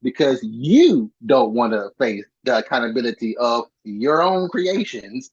because you don't want to face the accountability of your own creations.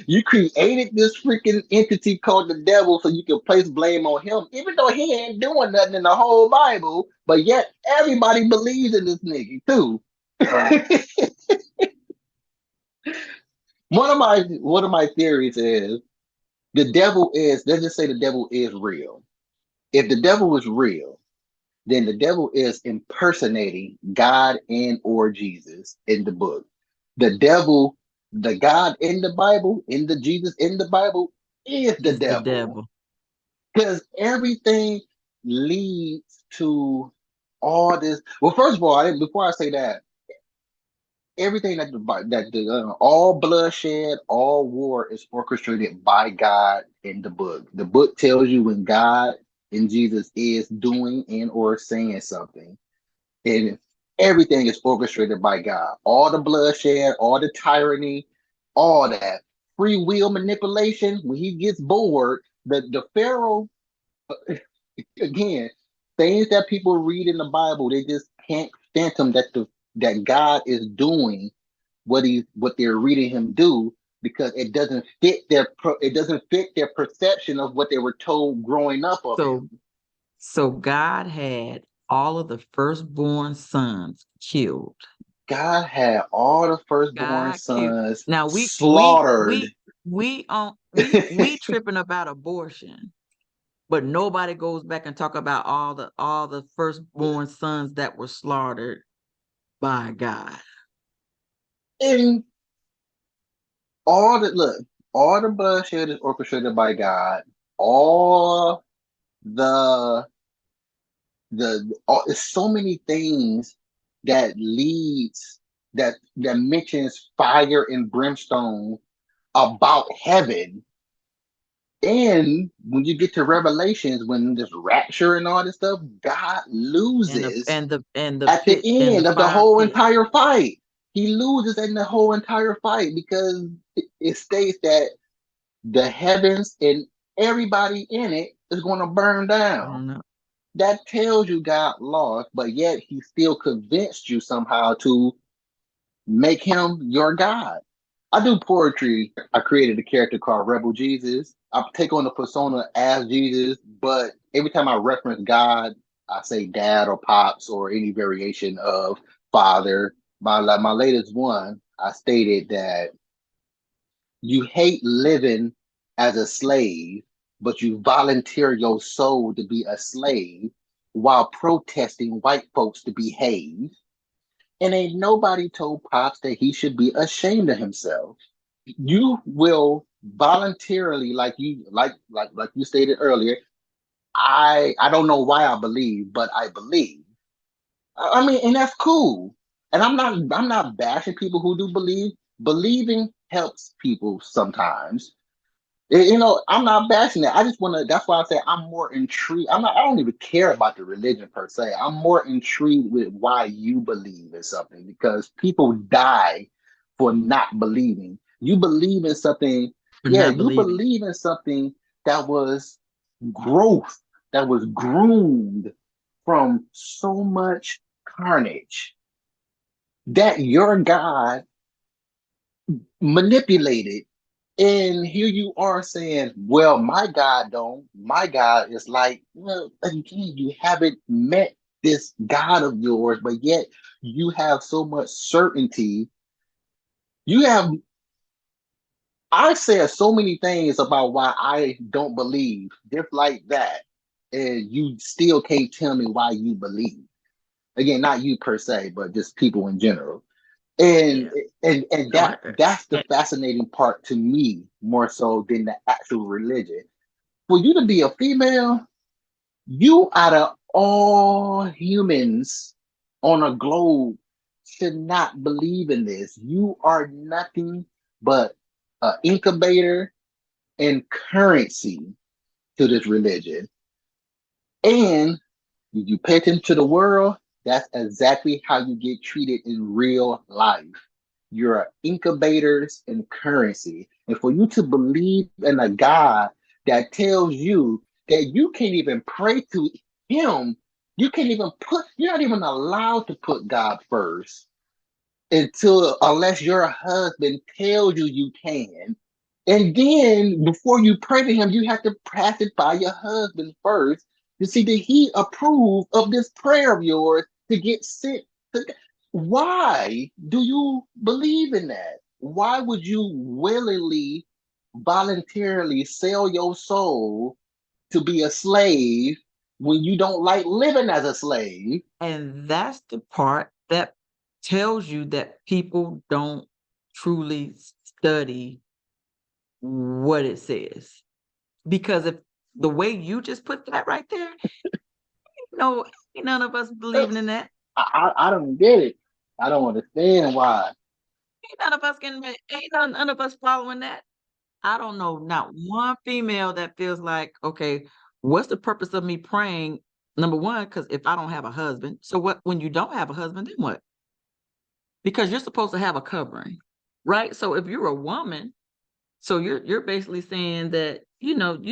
You created this freaking entity called the devil so you can place blame on him, even though he ain't doing nothing in the whole Bible, but yet everybody believes in this nigga too. One of my theories is the devil is, let's just say the devil is real. If the devil is real, then the devil is impersonating God and or Jesus in the book. The devil, the God in the Bible, in the Jesus in the Bible, is the Is the devil. devil. Because everything leads to all this. Well, first of all, before I say that, everything all bloodshed, all war is orchestrated by God in the book. The book tells you when God and Jesus is doing and or saying something, and everything is orchestrated by God. All the bloodshed, all the tyranny, all that free will manipulation. When he gets bored, the Pharaoh again, things that people read in the Bible, they just can't phantom that God is doing what they're reading him do because it doesn't fit their perception of what they were told growing up of him. So so God had all of the firstborn sons killed. God had all the firstborn God killed. sons Now slaughtered. we tripping about abortion, but nobody goes back and talk about all the firstborn sons that were slaughtered by God. And all the bloodshed is orchestrated by God. All the it's so many things that leads that mentions fire and brimstone about heaven. And when you get to Revelations, when this rapture and all this stuff, God And the loses and the and the at the pit and the end of the fire whole pit. entire fight. He loses in the whole entire fight because it states that the heavens and everybody in it is going to burn I down. don't know. That tells you God lost, but yet he still convinced you somehow to make him your God. I do poetry. I created a character called Rebel Jesus. I take on the persona as Jesus, but every time I reference God, I say dad or pops or any variation of father. My latest one, I stated that you hate living as a slave, but you volunteer your soul to be a slave while protesting white folks to behave. And ain't nobody told Pops that he should be ashamed of himself. You will voluntarily, like you stated earlier. I don't know why I believe, but I believe. I mean, and that's cool. And I'm not bashing people who do believe. Believing helps people sometimes. I'm not bashing that. I just want to. That's why I say I'm more intrigued. I'm not. I don't even care about the religion per se. I'm more intrigued with why you believe in something because people die for not believing. You believe in something. For Yeah, not you believing. believe in something that was growth, that was groomed from so much carnage that your God manipulated. And here you are saying, well, my God don't. My God is like, well, again, you haven't met this God of yours, but yet you have so much certainty. You have, I said so many things about why I don't believe, just like that. And you still can't tell me why you believe. Again, not you per se, but just people in general. and Yeah. and No, that's the fascinating part to me more so than the actual religion. For you to be a female, you out of all humans on a globe should not believe in this. You are nothing but an incubator and currency to this religion. And you pay attention to the world, that's exactly how you get treated in real life. You're incubators and currency. And for you to believe in a God that tells you that you can't even pray to him. You can't even you're not even allowed to put God first unless your husband tells you you can. And then before you pray to him, you have to pass it by your husband first to see that he approve of this prayer of yours to get sent to. Why do you believe in that? Why would you willingly, voluntarily sell your soul to be a slave when you don't like living as a slave? And that's the part that tells you that people don't truly study what it says. Because if the way you just put that right there, ain't none of us believing in that. I don't get it. I don't understand why. Ain't none of us none of us following that. I don't know not one female that feels like, okay, what's the purpose of me praying? Number one, because if I don't have a husband, so what when you don't have a husband, then what? Because you're supposed to have a covering, right? So if you're a woman, so you're basically saying that, you don't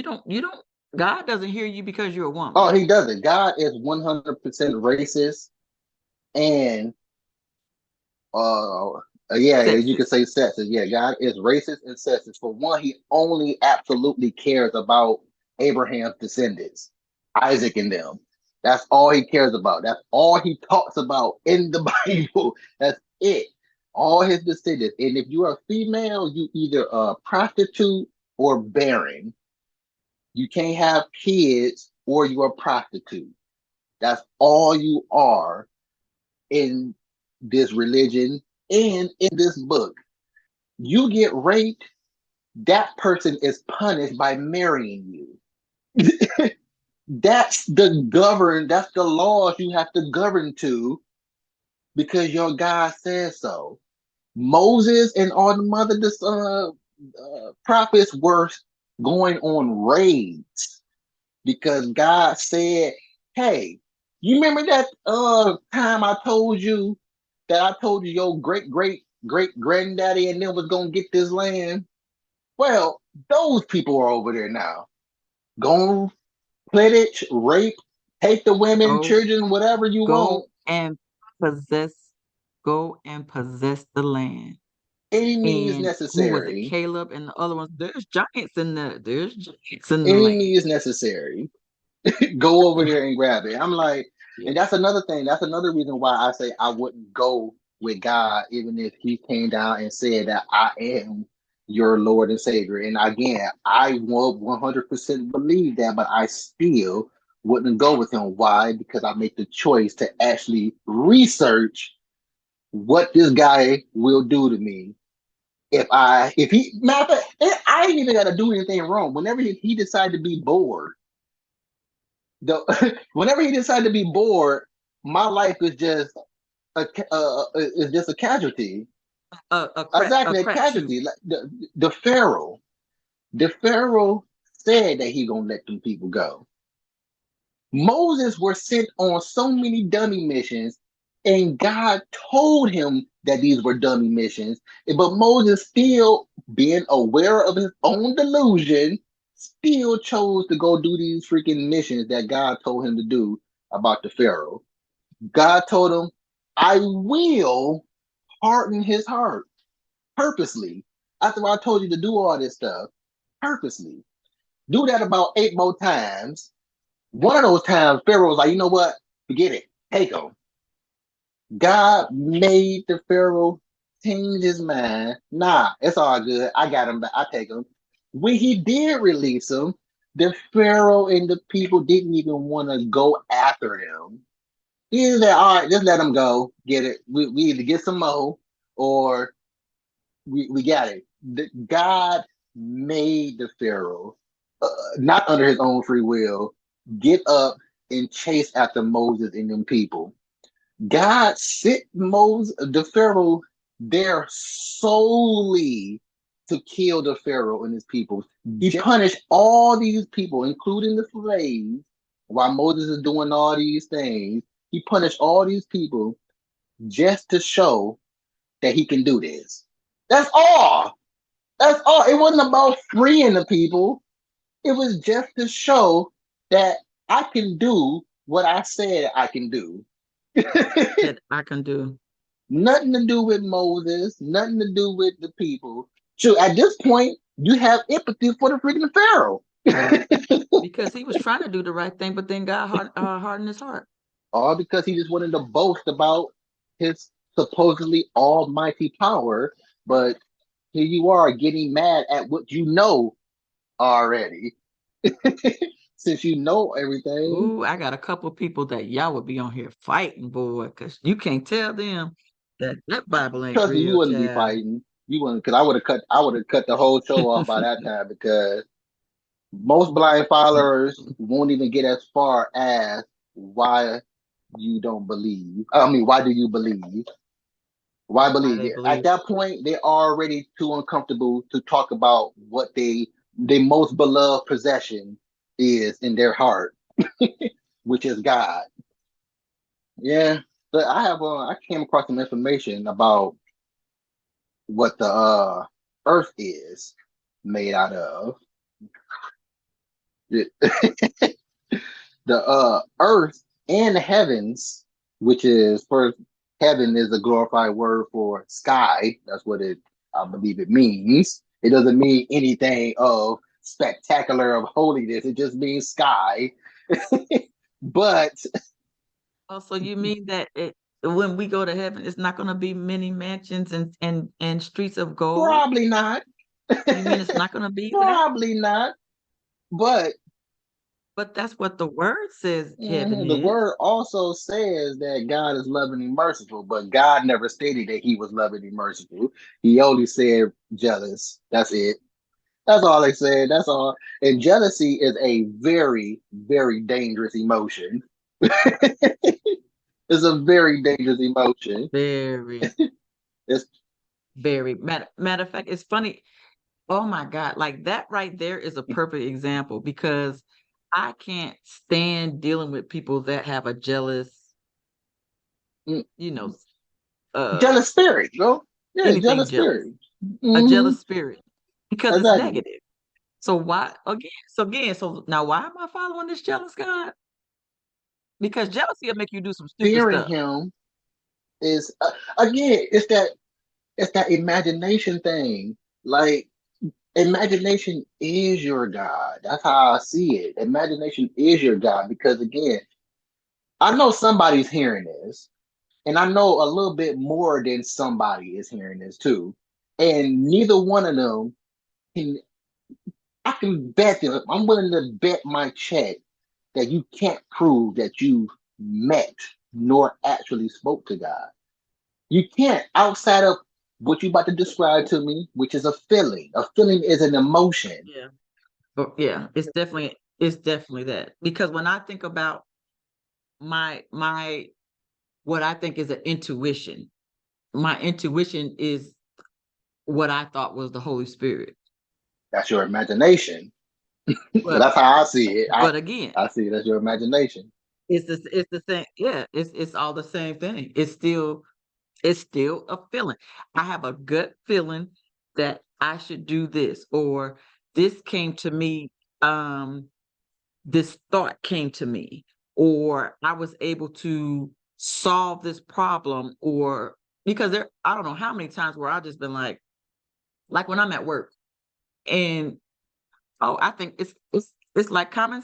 God doesn't hear you because you're a Oh, woman. he doesn't. God is 100% racist and uh yeah, you could Sexist. say sexist. Yeah, God is racist and sexist. For one, he only absolutely cares about Abraham's descendants, Isaac and them. That's all he cares about. That's all he talks about in the Bible. That's it. All his descendants. And if you are female, you either a prostitute or barren. You can't have kids or you're a prostitute. That's all you are in this religion and in this book. You get raped, that person is punished by marrying you. That's the laws you have to govern to because your God says so. Moses and all the prophets were going on raids because God said, "Hey, you remember that time I told you your great granddaddy and them was gonna get this land? Well, those people are over there now. Go pillage, rape, take the women, Go children, whatever you go want, and possess go and possess the land. any means And who was it? necessary. Caleb and the other ones. There's giants in the Any land. means necessary." Go over there and grab it. I'm like, Yeah. and that's another thing. That's another reason why I say I wouldn't go with God, even if He came down and said that I am your Lord and Savior. And again, I will 100% believe that, but I still wouldn't go with Him. Why? Because I make the choice to actually research what this guy will do to me. If he, matter of fact, I ain't even got to do anything wrong. Whenever he decided to be bored, whenever he decided to be bored, my life is just a casualty. A Exactly, a crapshoot. casualty. Like the Pharaoh, the Pharaoh said that he gonna let them people go. Moses were sent on so many dummy missions, and God told him that these were dummy missions. But Moses, still being aware of his own delusion, still chose to go do these freaking missions that God told him to do about the Pharaoh. God told him, I will harden his heart purposely. After I told you to do all this stuff, purposely. Do that about 8 more times. One of those times, Pharaoh was like, you know what? Forget it. Take him. God made the Pharaoh change his mind. Nah, it's all good. I got him back. I take him. When he did release him, the Pharaoh and the people didn't even want to go after him. He said, all right, just let him go. Get it. We either get some more or we got it. God made the Pharaoh, not under his own free will, get up and chase after Moses and them people. God sent Moses, the Pharaoh, there solely to kill the Pharaoh and his people. He punished all these people, including the slaves, while Moses is doing all these things. He punished all these people just to show that he can do this. That's all. That's all. It wasn't about freeing the people. It was just to show. that I can do what I said I can do. That I can do. Nothing to do with Moses, nothing to do with the people. So at this point, you have empathy for the freaking Pharaoh. Because he was trying to do the right thing, but then God hardened his heart. All because he just wanted to boast about his supposedly almighty power. But here you are getting mad at what you know already. Since you know everything, Ooh, I got a couple of people that y'all would be on here fighting, boy, because you can't tell them that that Bible ain't trust me, we real, wouldn't be child. fighting. You wouldn't, because I would have cut the whole show off by that time because most blind followers won't even get as far as why you don't believe. I mean, why do you believe? Why Why believe they it? At believe. that point, they're already too uncomfortable to talk about what their most beloved possession is in their heart, which is God. Yeah, but I came across some information about what the Earth is made out of. The earth and the heavens, which is first heaven is a glorified word for sky. That's what it I believe it means. It doesn't mean anything of spectacular of holiness. It just means sky. But Oh, so you mean that when we go to heaven, it's not going to be many mansions and streets of gold? probably not. You mean it's not going to be there? Probably not. But But that's what the word says heaven the is. word also says that God is loving and merciful, but God never stated that he was loving and merciful. He only said jealous. That's it. That's all they said. That's all. And jealousy is a very, very dangerous emotion. It's a very dangerous emotion. Very, It's very. Matter of fact, it's funny. Oh my God, like that right there is a perfect example because I can't stand dealing with people that have a jealous, mm, you know, uh jealous spirit, bro. Yeah, anything jealous jealous, spirit. a Hmm. jealous spirit because it's Exactly. negative. So why so now why am I following this jealous God? Because jealousy will make you do some stupid Fearing stuff. him is again. It's that imagination thing. Like imagination is your God. That's how I see it. Imagination is your God because again, I know somebody's hearing this. And I know a little bit more than somebody is hearing this too. And neither one of them can, I can bet them, I'm willing to bet my check that you can't prove that you met nor actually spoke to God. You can't outside of what you about to describe to me, which is a feeling. A feeling is an emotion. Yeah. But yeah, it's definitely that. Because when I think about my what I think is an intuition, my intuition is what I thought was the Holy Spirit. That's your imagination. But But that's how I see it. but again, I see it as your imagination. it's the same. Yeah, it's all the same thing. It's still a feeling. I have a gut feeling that I should do this, or this came to me, um, this thought came to me, or I was able to solve this problem, or because I don't know how many times where I just been like when I'm at work and oh, I think it's like common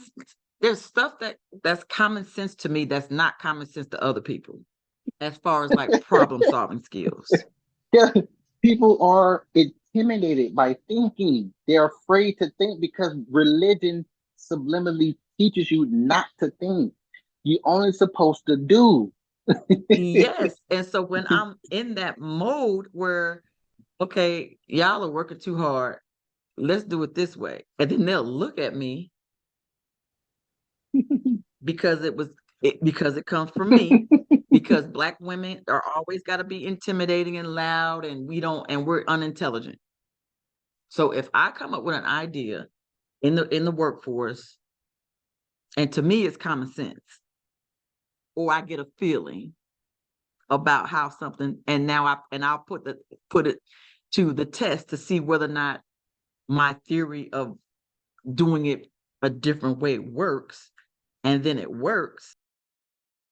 there's stuff that's common sense to me that's not common sense to other people as far as like problem solving skills. Yeah, people are intimidated by thinking. They're afraid to think because religion subliminally teaches you not to think. You only supposed to do. Yes. And so when I'm in that mode where, okay, y'all are working too hard, let's do it this way. And then they'll look at me because because it comes from me, because Black women are always got to be intimidating and loud, and we're unintelligent. So if I come up with an idea in the workforce, and to me it's common sense, or I get a feeling about how something, and I'll put it to the test to see whether or not my theory of doing it a different way works. and then it works,